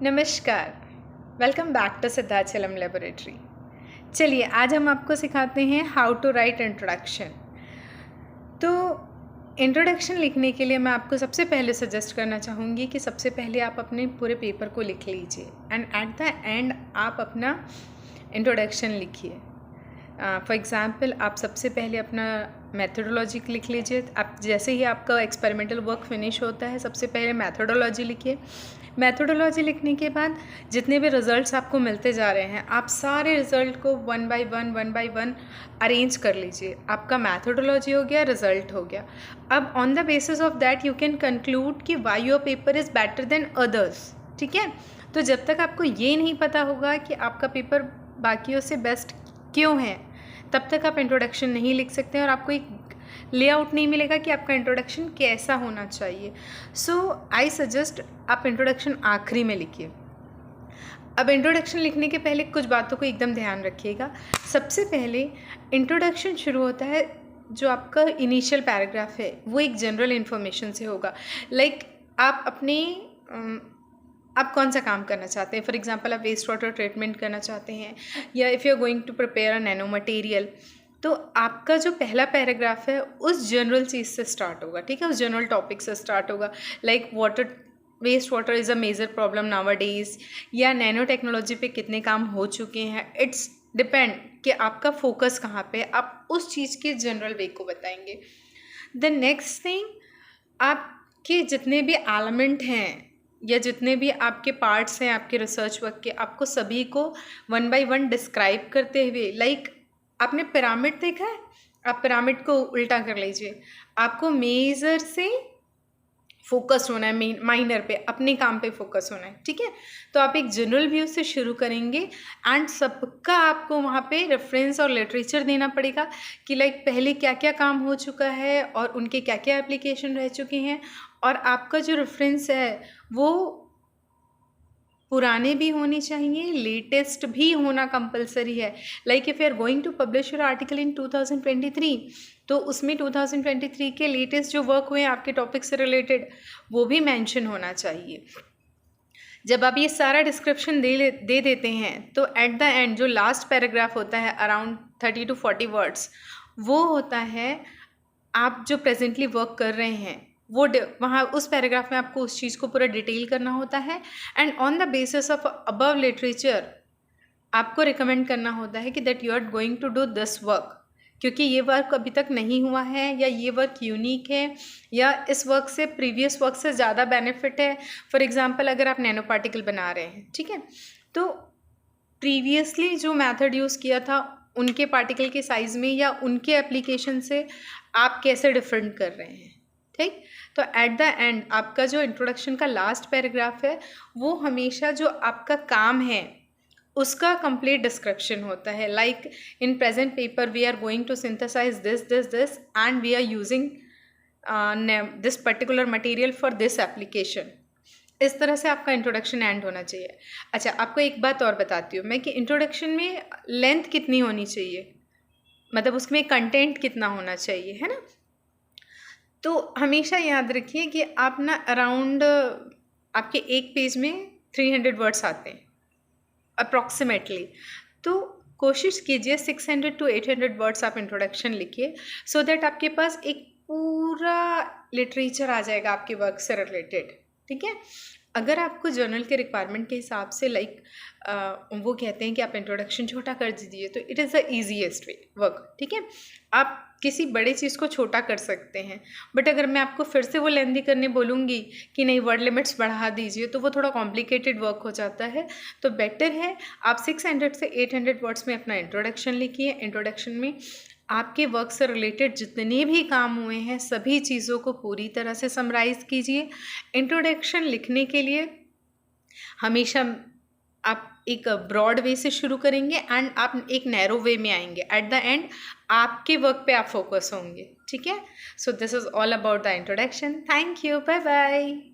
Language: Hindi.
नमस्कार, वेलकम बैक टू सिद्धाचलम लेबोरेटरी। चलिए आज हम आपको सिखाते हैं हाउ टू राइट इंट्रोडक्शन। तो इंट्रोडक्शन लिखने के लिए मैं आपको सबसे पहले सजेस्ट करना चाहूँगी कि सबसे पहले आप अपने पूरे पेपर को लिख लीजिए एंड एट द एंड आप अपना इंट्रोडक्शन लिखिए। फॉर एग्ज़ाम्पल आप सबसे पहले अपना मैथडोलॉजी लिख लीजिए। आप जैसे ही आपका एक्सपेरिमेंटल वर्क फिनिश होता है सबसे पहले मैथडोलॉजी लिखिए। मैथडोलॉजी लिखने के बाद जितने भी रिज़ल्ट्स आपको मिलते जा रहे हैं आप सारे रिज़ल्ट को वन बाय वन अरेंज कर लीजिए। आपका मैथडोलॉजी हो गया, रिज़ल्ट हो गया। अब on the basis of that you can conclude कि why your paper is better than others. ठीक है, तो जब तक आपको ये नहीं पता होगा कि आपका पेपर बाकियों से बेस्ट क्यों है तब तक आप इंट्रोडक्शन नहीं लिख सकते और आपको एक लेआउट नहीं मिलेगा कि आपका इंट्रोडक्शन कैसा होना चाहिए। सो आई सजेस्ट आप इंट्रोडक्शन आखिरी में लिखिए। अब इंट्रोडक्शन लिखने के पहले कुछ बातों को एकदम ध्यान रखिएगा। सबसे पहले इंट्रोडक्शन शुरू होता है, जो आपका इनिशियल पैराग्राफ है वो एक जनरल इन्फॉर्मेशन से होगा। लाइक आप अपने आप कौन सा काम करना चाहते हैं। फॉर एग्जांपल आप वेस्ट वाटर ट्रीटमेंट करना चाहते हैं या if you are going to prepare a nano material, तो आपका जो पहला पैराग्राफ है उस जनरल चीज़ से स्टार्ट होगा। ठीक है, उस जनरल टॉपिक से स्टार्ट होगा। Like waste water is a major problem nowadays, या नैनो टेक्नोलॉजी पे कितने काम हो चुके हैं। इट्स डिपेंड कि आपका फोकस कहाँ पे, आप उस चीज़ के जनरल वे को बताएंगे। द नेक्स्ट थिंग, आपके जितने भी एलिमेंट हैं या जितने भी आपके पार्ट्स हैं आपके रिसर्च वर्क के, आपको सभी को वन बाय वन डिस्क्राइब करते हुए, लाइक आपने पिरामिड देखा है, आप पिरामिड को उल्टा कर लीजिए। आपको मेजर से फोकस होना है, माइनर पे, अपने काम पे फोकस होना है। ठीक है, तो आप एक जनरल व्यू से शुरू करेंगे एंड सबका आपको वहाँ पे रेफरेंस और लिटरेचर देना पड़ेगा कि लाइक पहले क्या क्या काम हो चुका है और उनके क्या क्या एप्लीकेशन रह चुके हैं। और आपका जो रेफरेंस है वो पुराने भी होने चाहिए, लेटेस्ट भी होना कंपलसरी है। Like if you are going to publish your article in 2023, तो उसमें 2023 के लेटेस्ट जो वर्क हुए आपके टॉपिक से रिलेटेड वो भी मेंशन होना चाहिए। जब आप ये सारा डिस्क्रिप्शन दे देते हैं तो एट द एंड जो लास्ट पैराग्राफ होता है अराउंड 30 to 40 वर्ड्स, वो होता है आप जो प्रेजेंटली वर्क कर रहे हैं वो वहाँ उस पैराग्राफ में आपको उस चीज़ को पूरा डिटेल करना होता है and on the basis of above literature आपको रिकमेंड करना होता है कि that you are going to do this work, क्योंकि ये वर्क अभी तक नहीं हुआ है या ये वर्क यूनिक है या इस वर्क से प्रीवियस वर्क से ज़्यादा बेनिफिट है। फॉर एग्जांपल अगर आप नैनो पार्टिकल बना रहे हैं, ठीक है, तो प्रीवियसली जो मेथड यूज़ किया था उनके पार्टिकल के साइज़ में या उनके एप्लीकेशन से आप कैसे डिफरेंट कर रहे हैं। ठीक, तो एट द एंड आपका जो इंट्रोडक्शन का लास्ट पैराग्राफ है वो हमेशा जो आपका काम है उसका कंप्लीट डिस्क्रिप्शन होता है। Like in present paper we are going to synthesize this and we are using this particular material for this application. इस तरह से आपका इंट्रोडक्शन एंड होना चाहिए। अच्छा, आपको एक बात और बताती हूँ मैं कि इंट्रोडक्शन में लेंथ कितनी होनी चाहिए, मतलब उसमें कंटेंट कितना होना चाहिए, है ना। तो हमेशा याद रखिए कि आप ना अराउंड आपके एक पेज में 300 वर्ड्स आते हैं अप्रॉक्सीमेटली, तो कोशिश कीजिए 600 to 800 वर्ड्स आप इंट्रोडक्शन लिखिए सो दैट आपके पास एक पूरा लिटरेचर आ जाएगा आपके वर्क से रिलेटेड। ठीक है, अगर आपको जर्नल के रिक्वायरमेंट के हिसाब से लाइक वो कहते हैं कि आप इंट्रोडक्शन छोटा कर दीजिए तो it is the easiest way work. ठीक है, आप किसी बड़े चीज़ को छोटा कर सकते हैं, बट अगर मैं आपको फिर से वो लेंदी करने बोलूँगी कि नहीं वर्ड लिमिट्स बढ़ा दीजिए तो वो थोड़ा कॉम्प्लिकेटेड वर्क हो जाता है। तो बेटर है आप 600 से 800 वर्ड्स में अपना इंट्रोडक्शन लिखिए। इंट्रोडक्शन में आपके वर्क से रिलेटेड जितने भी काम हुए हैं सभी चीज़ों को पूरी तरह से समराइज़ कीजिए। इंट्रोडक्शन लिखने के लिए हमेशा आप एक ब्रॉड वे से शुरू करेंगे एंड आप एक नैरो वे में आएंगे। एट द एंड आपके वर्क पे आप फोकस होंगे। ठीक है, so this is all about the introduction. Thank you, bye bye.